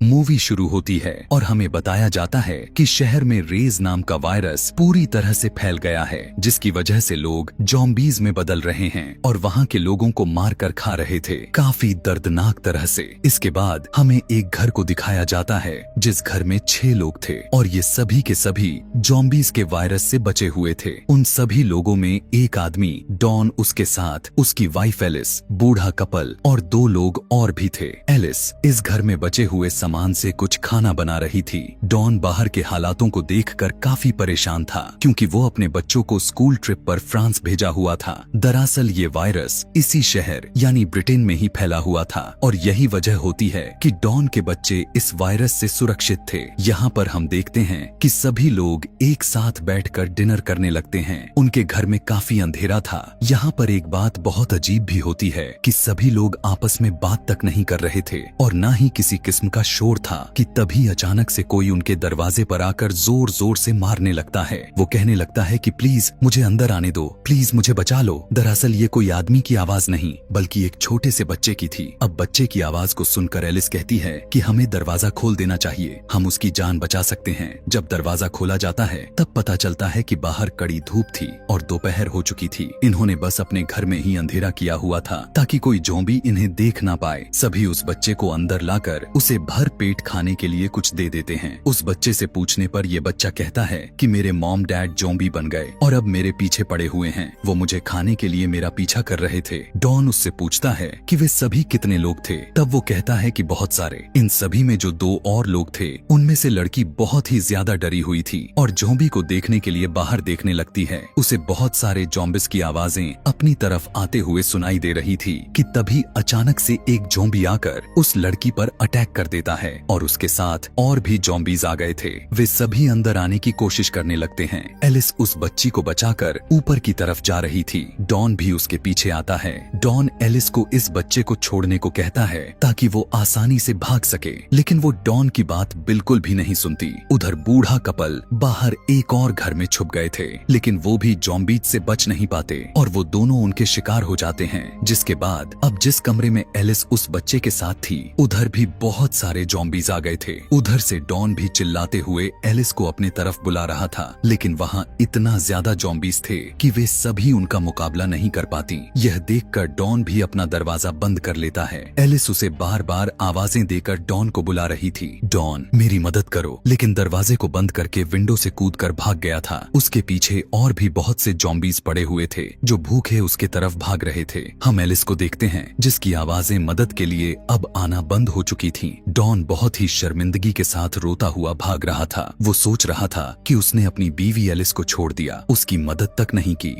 Movie शुरू होती है और हमें बताया जाता है कि शहर में रेज नाम का वायरस पूरी तरह से फैल गया है, जिसकी वजह से लोग ज़ॉम्बीज़ में बदल रहे हैं और वहाँ के लोगों को मारकर खा रहे थे, काफी दर्दनाक तरह से। इसके बाद हमें एक घर को दिखाया जाता है जिस घर में 6 लोग थे और ये सभी के सभी ज़ॉम्बीज़ के वायरस से बचे हुए थे। उन सभी लोगों में एक आदमी डॉन, उसके साथ उसकी वाइफ एलिस, बूढ़ा कपल और 2 लोग और भी थे। एलिस इस घर में बचे हुए सामान से कुछ खाना बना रही थी। डॉन बाहर के हालातों को देखकर काफी परेशान था क्योंकि वो अपने बच्चों को स्कूल ट्रिप पर फ्रांस भेजा हुआ था। दरअसल ये वायरस इसी शहर यानी ब्रिटेन में ही फैला हुआ था और यही वजह होती है कि डॉन के बच्चे इस वायरस से सुरक्षित थे। यहाँ पर हम देखते हैं कि सभी लोग एक साथ बैठकर डिनर करने लगते हैं। उनके घर में काफी अंधेरा था। यहाँ पर एक बात बहुत अजीब भी होती है कि सभी लोग आपस में बात तक नहीं कर रहे थे और न ही किसी किस्म का शोर था कि तभी अचानक से कोई उनके दरवाजे पर आकर जोर जोर से मारने लगता है। वो कहने लगता है कि प्लीज मुझे अंदर आने दो, प्लीज मुझे बचा लो। दरअसल ये कोई आदमी की आवाज नहीं बल्कि एक छोटे से बच्चे की थी। अब बच्चे की आवाज को सुनकर एलिस कहती है कि हमें दरवाजा खोल देना चाहिए, हम उसकी जान बचा सकते हैं। जब दरवाजा खोला जाता है तब पता चलता है कि बाहर कड़ी धूप थी और दोपहर हो चुकी थी। इन्होंने बस अपने घर में ही अंधेरा किया हुआ था ताकि कोई ज़ॉम्बी इन्हें देख ना पाए। सभी उस बच्चे को अंदर लाकर उसे भर पेट खाने के लिए कुछ दे देते हैं। उस बच्चे से पूछने पर यह बच्चा कहता है कि मेरे मॉम डैड ज़ॉम्बी बन गए और अब मेरे पीछे पड़े हुए हैं, वो मुझे खाने के लिए मेरा पीछा कर रहे थे। डॉन उससे पूछता है कि वे सभी कितने लोग थे, तब वो कहता है कि बहुत सारे। इन सभी में जो 2 और लोग थे उनमें से लड़की बहुत ही ज्यादा डरी हुई थी और ज़ॉम्बी को देखने के लिए बाहर देखने लगती है। उसे बहुत सारे ज़ॉम्बीज़ की आवाजें अपनी तरफ आते हुए सुनाई दे रही थी कि तभी अचानक से एक ज़ॉम्बी आकर उस लड़की पर अटैक कर देता है और उसके साथ और भी ज़ॉम्बीज़ आ गए थे। वे सभी अंदर आने की कोशिश करने लगते हैं। एलिस उस बच्ची को बचाकर ऊपर की तरफ जा रही थी। डॉन भी उसके पीछे आता है। डॉन एलिस को इस बच्चे को छोड़ने को कहता है ताकि वो आसानी से भाग सके, लेकिन वो डॉन की बात बिल्कुल भी नहीं सुनती। उधर बूढ़ा कपल बाहर एक और घर में छुप गए थे, लेकिन वो भी ज़ॉम्बीज़ से बच नहीं पाते और वो दोनों उनके शिकार हो जाते हैं। जिसके बाद अब जिस कमरे में एलिस उस बच्चे के साथ थी उधर भी बहुत सारे ज़ॉम्बीज़ आ गए थे। उधर से डॉन भी चिल्लाते हुए एलिस को अपने तरफ बुला रहा था, लेकिन वहाँ इतना ज्यादा ज़ॉम्बीज़ थे कि वे सभी उनका मुकाबला नहीं कर पाती। यह देखकर डॉन भी अपना दरवाजा बंद कर लेता है। एलिस उसे बार बार आवाजें देकर डॉन को बुला रही थी, डॉन मेरी मदद करो, लेकिन दरवाजे को बंद करके विंडो से कूदकर भाग गया था। उसके पीछे और भी बहुत से ज़ॉम्बीज़ पड़े हुए थे जो भूखे उसके तरफ भाग रहे थे। हम एलिस को देखते हैं जिसकी आवाजें मदद के लिए अब आना बंद हो चुकी थी। डॉन बहुत ही शर्मिंदगी के साथ रोता हुआ भाग रहा था। वो सोच रहा था कि उसने अपनी बीवी एलिस को छोड़ दिया, उसकी मदद तक नहीं की।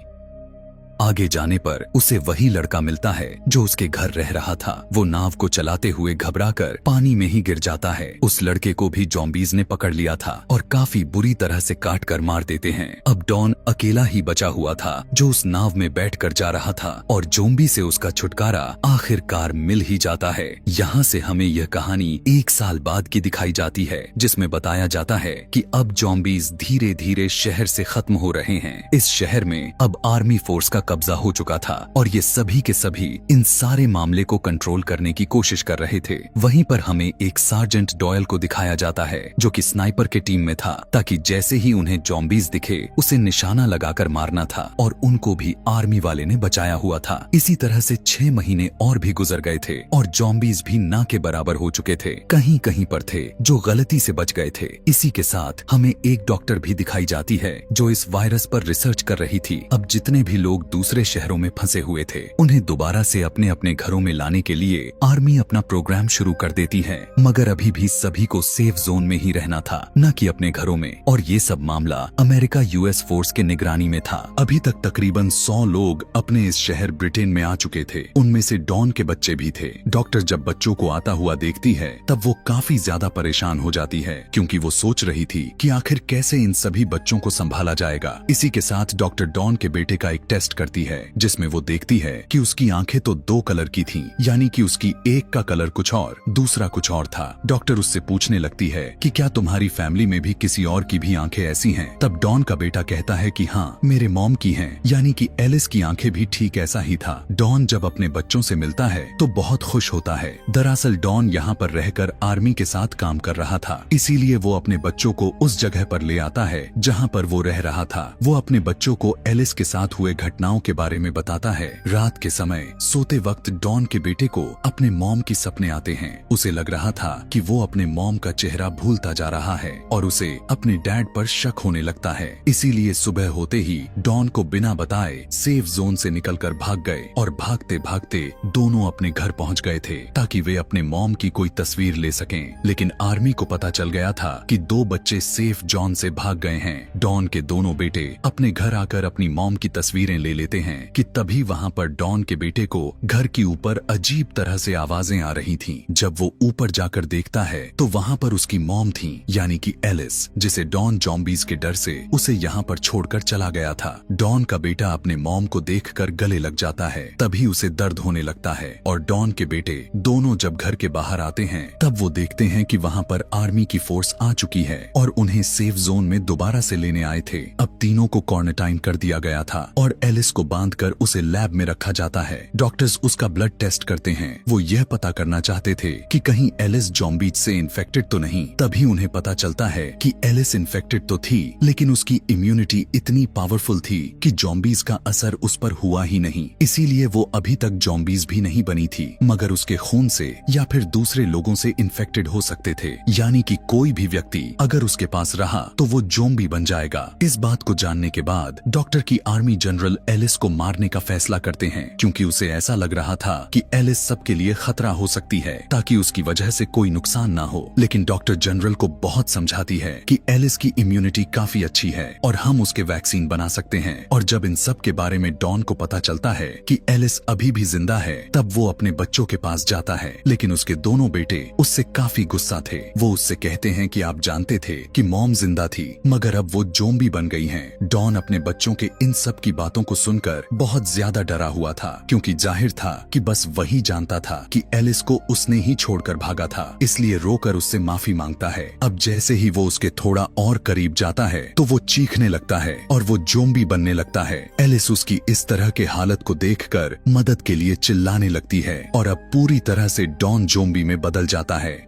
आगे जाने पर उसे वही लड़का मिलता है जो उसके घर रह रहा था। वो नाव को चलाते हुए घबराकर पानी में ही गिर जाता है। उस लड़के को भी ज़ॉम्बीज़ ने पकड़ लिया था और काफी बुरी तरह से काट कर मार देते हैं। अब डॉन अकेला ही बचा हुआ था जो उस नाव में बैठकर जा रहा था और ज़ॉम्बी से उसका छुटकारा आखिरकार मिल ही जाता है। यहाँ से हमें यह कहानी 1 साल बाद की दिखाई जाती है, जिसमें बताया जाता है कि अब ज़ॉम्बीज़ धीरे धीरे शहर से खत्म हो रहे हैं। इस शहर में अब आर्मी फोर्स का कब्जा हो चुका था और ये सभी के सभी इन सारे मामले को कंट्रोल करने की कोशिश कर रहे थे। वहीं पर हमें एक सार्जेंट डॉयल को दिखाया जाता है जो कि स्नाइपर के टीम में था, ताकि जैसे ही उन्हें ज़ॉम्बीज़ दिखे उसे निशाना लगाकर मारना था और उनको भी आर्मी वाले ने बचाया हुआ था। इसी तरह से 6 महीने और भी गुजर गए थे और ज़ॉम्बीज़ भी ना के बराबर हो चुके थे। कहीं कहीं पर थे जो गलती से बच गए थे। इसी के साथ हमें एक डॉक्टर भी दिखाई जाती है जो इस वायरस पर रिसर्च कर रही थी। अब जितने भी लोग दूसरे शहरों में फंसे हुए थे उन्हें दोबारा से अपने अपने घरों में लाने के लिए आर्मी अपना प्रोग्राम शुरू कर देती है, मगर अभी भी सभी को सेफ जोन में ही रहना था, न कि अपने घरों में। और ये सब मामला अमेरिका यूएस फोर्स के निगरानी में था। अभी तक तकरीबन 100 लोग अपने इस शहर ब्रिटेन में आ चुके थे, उनमें से डॉन के बच्चे भी थे। डॉक्टर जब बच्चों को आता हुआ देखती है तब वो काफी ज्यादा परेशान हो जाती है क्योंकि वो सोच रही थी कि आखिर कैसे इन सभी बच्चों को संभाला जाएगा। इसी के साथ डॉक्टर डॉन के बेटे का एक टेस्ट करती है, जिसमें वो देखती है कि उसकी आंखें तो 2 कलर की थीं, यानी कि उसकी एक का कलर कुछ और, दूसरा कुछ और था। डॉक्टर उससे पूछने लगती है कि क्या तुम्हारी फैमिली में भी किसी और की भी आंखें ऐसी हैं? तब डॉन का बेटा कहता है कि हाँ, मेरे मॉम की हैं, यानी कि एलिस की आंखें भी ठीक ऐसा ही था। डॉन जब अपने बच्चों से मिलता है तो बहुत खुश होता है। दरअसल डॉन यहाँ पर रहकर आर्मी के साथ काम कर रहा था, इसीलिए वो अपने बच्चों को उस जगह पर ले आता है जहाँ पर वो रह रहा था। वो अपने बच्चों को एलिस के साथ हुए घटनाओं के बारे में बताता है। रात के समय सोते वक्त डॉन के बेटे को अपने मॉम की सपने आते हैं। उसे लग रहा था कि वो अपने मॉम का चेहरा भूलता जा रहा है और उसे अपने डैड पर शक होने लगता है। इसीलिए सुबह होते ही डॉन को बिना बताए सेफ जोन से निकलकर भाग गए और भागते भागते दोनों अपने घर पहुंच गए थे ताकि वे अपने मॉम की कोई तस्वीर ले सकें। लेकिन आर्मी को पता चल गया था कि 2 बच्चे सेफ जोन से भाग गए हैं। डॉन के दोनों बेटे अपने घर आकर अपनी मॉम की तस्वीरें ले लेते हैं कि तभी वहाँ पर डॉन के बेटे को घर के ऊपर अजीब तरह से आवाजें आ रही थीं। जब वो ऊपर जाकर देखता है तो वहाँ पर उसकी मॉम थी, यानी कि एलिस, जिसे डॉन ज़ॉम्बीज़ के डर से उसे यहाँ पर छोड़कर चला गया था। डॉन का बेटा अपने मॉम को देखकर गले लग जाता है, तभी उसे दर्द होने लगता है और डॉन के बेटे दोनों जब घर के बाहर आते हैं तब वो देखते हैं कि वहाँ पर आर्मी की फोर्स आ चुकी है और उन्हें सेफ जोन में दोबारा से लेने आए थे। अब तीनों को क्वारंटाइन कर दिया गया था और एलिस को बांधकर उसे लैब में रखा जाता है। डॉक्टर्स उसका ब्लड टेस्ट करते हैं। वो यह पता करना चाहते थे कि कहीं एलिस ज़ॉम्बीज़ से इन्फेक्टेड तो नहीं। तभी उन्हें पता चलता है कि एलिस इन्फेक्टेड तो थी, लेकिन उसकी इम्यूनिटी इतनी पावरफुल थी कि ज़ॉम्बीज़ का असर उस पर हुआ ही नहीं। इसीलिए वो अभी तक ज़ॉम्बीज़ भी नहीं बनी थी, मगर उसके खून से या फिर दूसरे लोगों से इन्फेक्टेड हो सकते थे, यानी कि कोई भी व्यक्ति अगर उसके पास रहा तो वो ज़ॉम्बी बन जाएगा। इस बात को जानने के बाद डॉक्टर की आर्मी जनरल एलिस को मारने का फैसला करते हैं, क्योंकि उसे ऐसा लग रहा था कि एलिस सबके लिए खतरा हो सकती है, ताकि उसकी वजह से कोई नुकसान ना हो। लेकिन डॉक्टर जनरल को बहुत समझाती है कि एलिस की इम्यूनिटी काफी अच्छी है और हम उसके वैक्सीन बना सकते हैं। और जब इन सब के बारे में डॉन को पता चलता है कि एलिस अभी भी जिंदा है, तब वो अपने बच्चों के पास जाता है। लेकिन उसके दोनों बेटे उससे काफी गुस्सा थे। वो उससे कहते हैं कि आप जानते थे कि मॉम जिंदा थी, मगर अब वो ज़ॉम्बी बन गई हैं। डॉन अपने बच्चों के इन सब की बातों को सुनकर बहुत ज्यादा डरा हुआ था, क्योंकि जाहिर था कि बस वही जानता था कि एलिस को उसने ही छोड़कर भागा था, इसलिए रोकर उससे माफी मांगता है। अब जैसे ही वो उसके थोड़ा और करीब जाता है तो वो चीखने लगता है और वो ज़ॉम्बी बनने लगता है। एलिस उसकी इस तरह के हालत को देखकर मदद के लिए चिल्लाने लगती है और अब पूरी तरह से डॉन ज़ॉम्बी में बदल जाता है,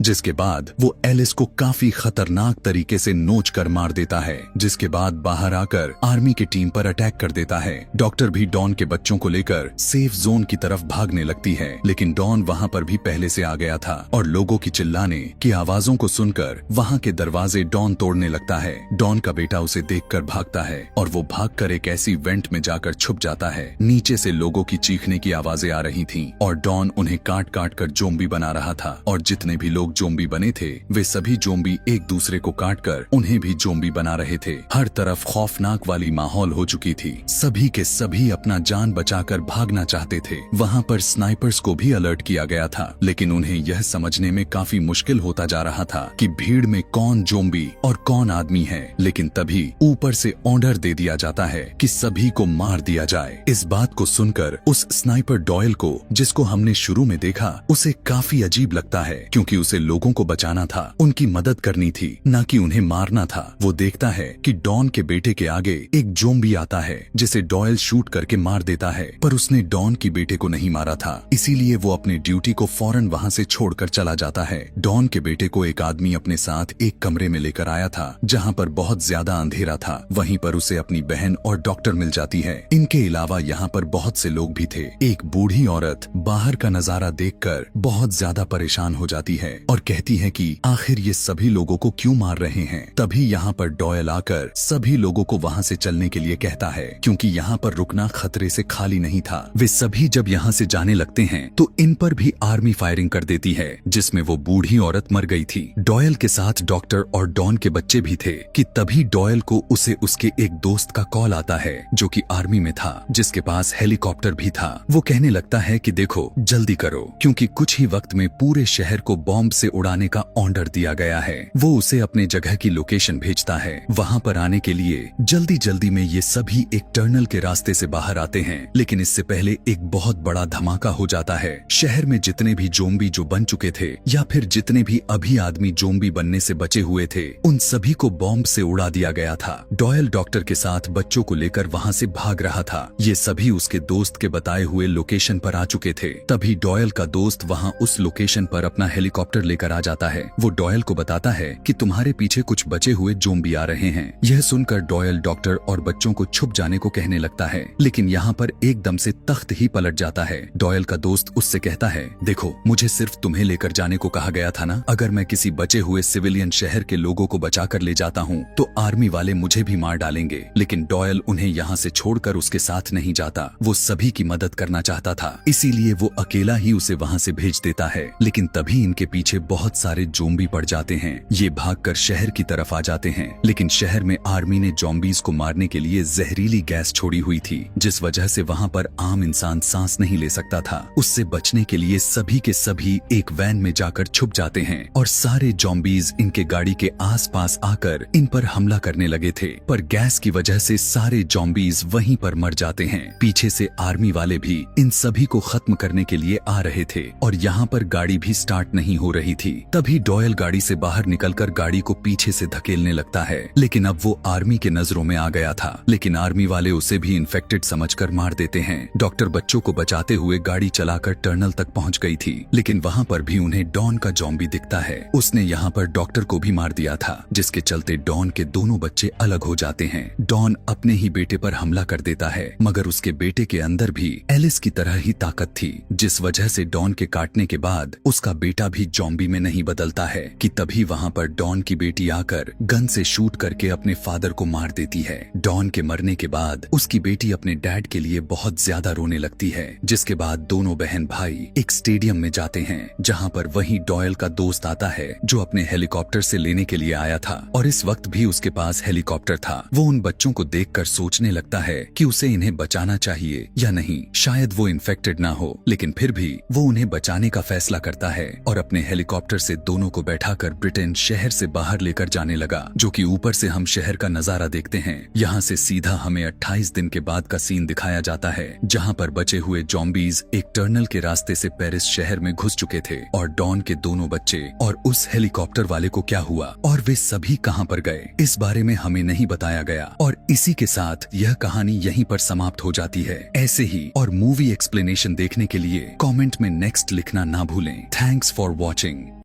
जिसके बाद वो एलिस को काफी खतरनाक तरीके से नोच कर मार देता है, जिसके बाद बाहर आकर आर्मी की टीम पर अटैक कर देता है। डॉक्टर भी डॉन के बच्चों को लेकर सेफ जोन की तरफ भागने लगती है, लेकिन डॉन वहाँ पर भी पहले से आ गया था और लोगों की चिल्लाने की आवाजों को सुनकर वहाँ के दरवाजे डॉन तोड़ने लगता है। डॉन का बेटा उसे देखकर भागता है और वो भागकर एक ऐसी वेंट में जाकर छुप जाता है। नीचे से लोगों की चीखने की आवाजें आ रही थीं और डॉन उन्हें काट काट कर ज़ॉम्बी बना रहा था और जितने भी लोग ज़ॉम्बी बने थे वे सभी ज़ॉम्बी एक दूसरे को काटकर उन्हें भी ज़ॉम्बी बना रहे थे। हर तरफ खौफनाक वाली माहौल हो चुकी थी। सभी के सभी अपना जान बचाकर भागना चाहते थे। वहाँ पर स्नाइपर्स को भी अलर्ट किया गया था, लेकिन उन्हें यह समझने में काफी मुश्किल होता जा रहा था कि भीड़ में कौन ज़ॉम्बी और कौन आदमी है। लेकिन तभी ऊपर से ऑर्डर दे दिया जाता है कि सभी को मार दिया जाए। इस बात को सुनकर उस स्नाइपर डॉयल को, जिसको हमने शुरू में देखा, उसे काफी अजीब लगता है, क्योंकि उसे लोगों को बचाना था, उनकी मदद करनी थी, न कि उन्हें मारना था। वो देखता है कि डॉन के बेटे के आगे एक ज़ॉम्बी आता है जिसे डॉयल शूट करके मार देता है, पर उसने डॉन की बेटे को नहीं मारा था, इसीलिए वो अपनी ड्यूटी को फौरन वहाँ से छोड़कर चला जाता है। डॉन के बेटे को एक आदमी अपने साथ एक कमरे में लेकर आया था जहाँ पर बहुत ज्यादा अंधेरा था। वहीं पर उसे अपनी बहन और डॉक्टर मिल जाती है। इनके अलावा यहाँ पर बहुत से लोग भी थे। एक बूढ़ी औरत बाहर का नजारा देखकर बहुत ज्यादा परेशान हो जाती है और कहती है कि आखिर ये सभी लोगों को क्यों मार रहे हैं। तभी यहाँ पर डॉयल आकर सभी लोगों को वहाँ से चलने के लिए कहता है, क्योंकि यहाँ पर रुकना खतरे से खाली नहीं था। वे सभी जब यहाँ से जाने लगते हैं तो इन पर भी आर्मी फायरिंग कर देती है, जिसमें वो बूढ़ी औरत मर गई थी। डॉयल के साथ डॉक्टर और डॉन के बच्चे भी थे कि तभी डॉयल को उसे उसके एक दोस्त का कॉल आता है जो कि आर्मी में था, जिसके पास हेलीकॉप्टर भी था। वो कहने लगता है कि देखो जल्दी करो, क्योंकि कुछ ही वक्त में पूरे शहर को बॉम्ब से उड़ाने का ऑर्डर दिया गया है। वो उसे अपने जगह की लोकेशन भेजता है। वहाँ पर आने के लिए जल्दी जल्दी में ये सभी एक टनल के रास्ते से बाहर आते हैं, लेकिन इससे पहले एक बहुत बड़ा धमाका हो जाता है। शहर में जितने भी ज़ॉम्बी जो बन चुके थे या फिर जितने भी अभी आदमी ज़ॉम्बी बनने से बचे हुए थे, उन सभी को बॉम्ब से उड़ा दिया गया था। डॉयल डॉक्टर के साथ बच्चों को लेकर वहाँ से भाग रहा था। ये सभी उसके दोस्त के बताए हुए लोकेशन पर आ चुके थे। तभी डॉयल का दोस्त वहाँ उस लोकेशन पर अपना हेलीकॉप्टर लेकर आ जाता है। वो डॉयल को बताता है कि तुम्हारे पीछे कुछ बचे हुए ज़ॉम्बी आ रहे हैं। यह सुनकर डॉयल डॉक्टर और बच्चों को छुप जाने को कहने लगता है, लेकिन यहाँ पर एकदम से तख्त ही पलट जाता है। डॉयल का दोस्त उससे कहता है, देखो मुझे सिर्फ तुम्हें लेकर जाने को कहा गया था ना। अगर मैं किसी बचे हुए सिविलियन शहर के लोगों को बचाकर ले जाता हूँ तो आर्मी वाले मुझे भी मार डालेंगे। लेकिन डॉयल उन्हें यहाँ से छोड़कर उसके साथ नहीं जाता। वो सभी की मदद करना चाहता था, इसीलिए वो अकेला ही उसे वहाँ से भेज देता है। लेकिन तभी इनके पीछे बहुत सारे ज़ॉम्बी पड़ जाते हैं। ये भागकर शहर की तरफ आ जाते हैं, लेकिन शहर में आर्मी ने ज़ॉम्बीज को मारने के लिए जहरीली गैस छोड़ी हुई थी, जिस वजह से वहाँ पर आम इंसान सांस नहीं ले सकता था। उससे बचने के लिए सभी के सभी एक वैन में जाकर छुप जाते हैं और सारे ज़ॉम्बीज इनके गाड़ी के आसपास आकर इन पर हमला करने लगे थे, पर गैस की वजह से सारे ज़ॉम्बीज वहीं पर मर जाते हैं। पीछे से आर्मी वाले भी इन सभी को खत्म करने के लिए आ रहे थे और यहाँ पर गाड़ी भी स्टार्ट नहीं हो रही थी। तभी डॉयल गाड़ी से बाहर निकलकर गाड़ी को पीछे से धकेलने लगता है, लेकिन अब वो आर्मी के नजरों में आ गया था। लेकिन आर्मी वाले उसे भी इन्फेक्टेड समझकर मार देते हैं। डॉक्टर बच्चों को बचाते हुए गाड़ी चलाकर टनल तक पहुंच गई थी, लेकिन वहाँ पर भी उन्हें डॉन का ज़ॉम्बी दिखता है। उसने यहाँ पर डॉक्टर को भी मार दिया था, जिसके चलते डॉन के दोनों बच्चे अलग हो जाते हैं। डॉन अपने ही बेटे पर हमला कर देता है, मगर उसके बेटे के अंदर भी एलिस की तरह ही ताकत थी, जिस वजह से डॉन के काटने के बाद उसका बेटा भी ज़ॉम्बी में नहीं बदलता है कि तभी वहाँ पर डॉन की बेटी आकर गन से शूट करके अपने फादर को मार देती है। डॉन के मरने के बाद उसकी बेटी अपने डैड के लिए बहुत ज्यादा रोने लगती है, जिसके बाद दोनों बहन भाई एक स्टेडियम में जाते हैं, जहाँ पर वही डॉयल का दोस्त आता है जो अपने हेलीकॉप्टर से लेने के लिए आया था, और इस वक्त भी उसके पास हेलीकॉप्टर था। वो उन बच्चों को देखकर सोचने लगता है कि उसे इन्हें बचाना चाहिए या नहीं। शायद वो इन्फेक्टेड ना हो, लेकिन फिर भी वो उन्हें बचाने का फैसला करता है और अपने हेलीकॉप्टर से दोनों को बैठाकर ब्रिटेन शहर से बाहर लेकर जाने लगा, जो कि ऊपर से हम शहर का नजारा देखते हैं। यहाँ से सीधा हमें 28 दिन के बाद का सीन दिखाया जाता है, जहाँ पर बचे हुए ज़ॉम्बीज एक टनल के रास्ते से पेरिस शहर में घुस चुके थे, और डॉन के दोनों बच्चे और उस हेलीकॉप्टर वाले को क्या हुआ और वे सभी कहाँ पर गए, इस बारे में हमें नहीं बताया गया। और इसी के साथ यह कहानी यहीं पर समाप्त हो जाती है। ऐसे ही और मूवी एक्सप्लेनेशन देखने के लिए कमेंट में नेक्स्ट लिखना ना भूलें। Thanks for watching.